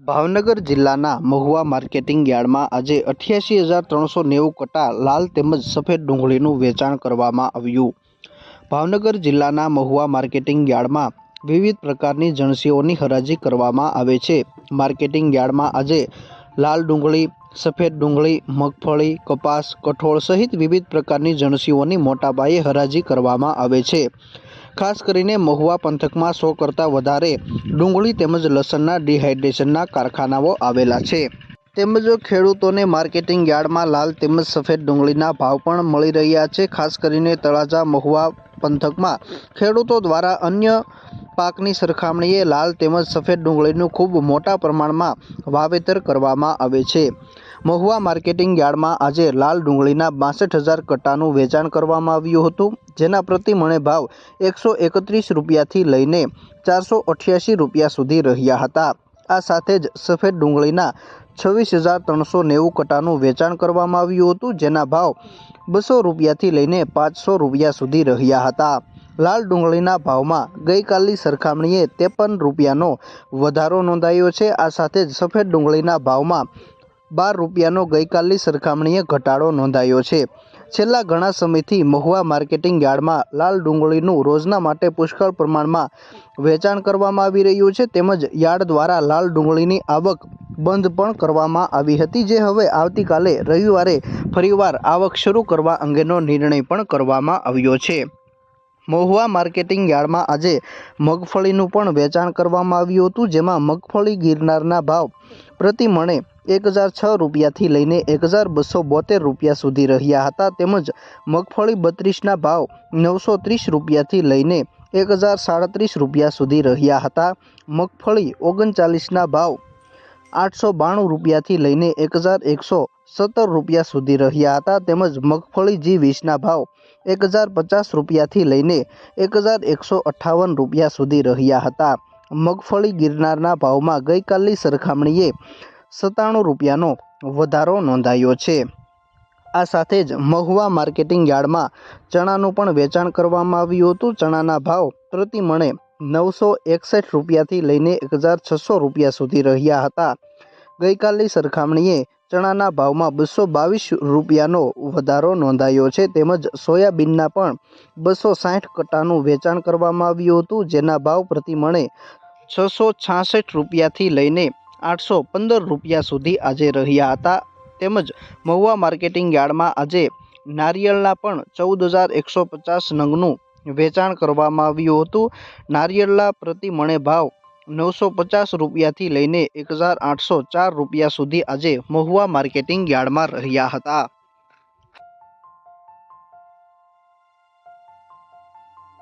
ભાવનગર જિલ્લાના મહુવા માર્કેટિંગ યાર્ડમાં આજે 88,390 કટ્ટા લાલ તેમજ સફેદ ડુંગળીનું વેચાણ કરવામાં આવ્યું। ભાવનગર જિલ્લાના મહુવા માર્કેટિંગ યાર્ડમાં વિવિધ પ્રકારની જણસીઓની હરાજી કરવામાં આવે છે। માર્કેટિંગ યાર્ડમાં આજે લાલ ડુંગળી, સફેદ ડુંગળી, મગફળી, કપાસ, કઠોળ સહિત વિવિધ પ્રકારની જણસીઓની મોટા પાયે હરાજી કરવામાં આવે છે। ખાસ કરીને મહુવા પંથકમાં 100 કરતાં વધારે ડુંગળી તેમજ લસણના ડિહાઇડ્રેશનના કારખાનાઓ આવેલા છે। તેમજ ખેડૂતોને માર્કેટિંગ યાર્ડમાં લાલ તેમજ સફેદ ડુંગળીના ભાવ પણ મળી રહ્યા છે। ખાસ કરીને તળાજા મહુવા પંથકમાં ખેડૂતો દ્વારા અન્ય પાકની સરખામણીએ લાલ તેમજ સફેદ ડુંગળીનું ખૂબ મોટા પ્રમાણમાં વાવેતર કરવામાં આવે છે। મહુવા માર્કેટિંગ યાર્ડમાં આજે લાલ ડુંગળીના 62,000 કટ્ટાનું વેચાણ કરવામાં આવ્યું હતું, જેના પ્રતિ મણે ભાવ 131 રૂપિયાથી લઈને 488 રૂપિયા સુધી રહ્યા હતા। આ સાથે જ સફેદ ડુંગળીના 26,390 કટ્ટાનું વેચાણ કરવામાં આવ્યું હતું, જેના ભાવ 200 રૂપિયાથી લઈને 500 રૂપિયા સુધી રહ્યા હતા। લાલ ડુંગળીના ભાવમાં ગઈકાલની સરખામણીએ 53 રૂપિયાનો વધારો નોંધાયો છે। આ સાથે જ સફેદ ડુંગળીના ભાવમાં 12 રૂપિયાનો ગઈકાલની સરખામણીએ ઘટાડો નોંધાયો છે। છેલ્લા ઘણા સમયથી મહુવા માર્કેટિંગ યાર્ડમાં લાલ ડુંગળીનું રોજના માટે પુષ્કળ પ્રમાણમાં વેચાણ કરવામાં આવી રહ્યું છે। તેમજ યાર્ડ દ્વારા લાલ ડુંગળીની આવક બંધ પણ કરવામાં આવી હતી, જે હવે આવતીકાલે રવિવારે ફરીવાર આવક શરૂ કરવા અંગેનો નિર્ણય પણ કરવામાં આવ્યો છે। મહુવા માર્કેટિંગ યાર્ડમાં આજે મગફળીનું પણ વેચાણ કરવામાં આવ્યું હતું, જેમાં મગફળી ગિરનારના ભાવ પ્રતિ મણે 1,006 રૂપિયાથી લઈને 1,272 રૂપિયા સુધી રહ્યા હતા। તેમજ મગફળી 32ના ભાવ 930 રૂપિયાથી લઈને 1,037 રૂપિયા સુધી રહ્યા હતા। મગફળી 39ના ભાવ 892 રૂપિયાથી લઈને 1,117 રૂપિયા સુધી રહ્યા હતા। તેમજ મગફળી G20ના ભાવ 1,050 રૂપિયાથી લઈને 1,158 રૂપિયા સુધી રહ્યા હતા। મગફળી ગિરનારના ભાવમાં ગઈકાલની સરખામણીએ 97 રૂપિયાનો વધારો નોંધાયો છે। આ સાથે જ મહુવા માર્કેટિંગ યાર્ડમાં ચણાનું પણ વેચાણ કરવામાં આવ્યું હતું। ચણાના ભાવ પ્રતિ મણે 961 રૂપિયાથી લઈને 1,600 રૂપિયા સુધી રહ્યા હતા। ગઈકાલની સરખામણીએ ચણાના ભાવમાં 222 રૂપિયાનો વધારો નોંધાયો છે। તેમજ સોયાબીનના પણ 260 કટ્ટાનું વેચાણ કરવામાં આવ્યું હતું, જેના ભાવ પ્રતિ મણે 666 રૂપિયાથી લઈને 815 રૂપિયા સુધી આજે રહ્યા હતા। તેમજ મહુવા માર્કેટિંગ યાર્ડમાં આજે નારિયેળના પણ 14,150 નંગનું વેચાણ કરવામાં આવ્યું હતું। નારિયેળના પ્રતિ મણે ભાવ 950 રૂપિયાથી લઈને 1,804 રૂપિયા સુધી આજે મહુવા માર્કેટિંગ યાર્ડમાં રહ્યા હતા।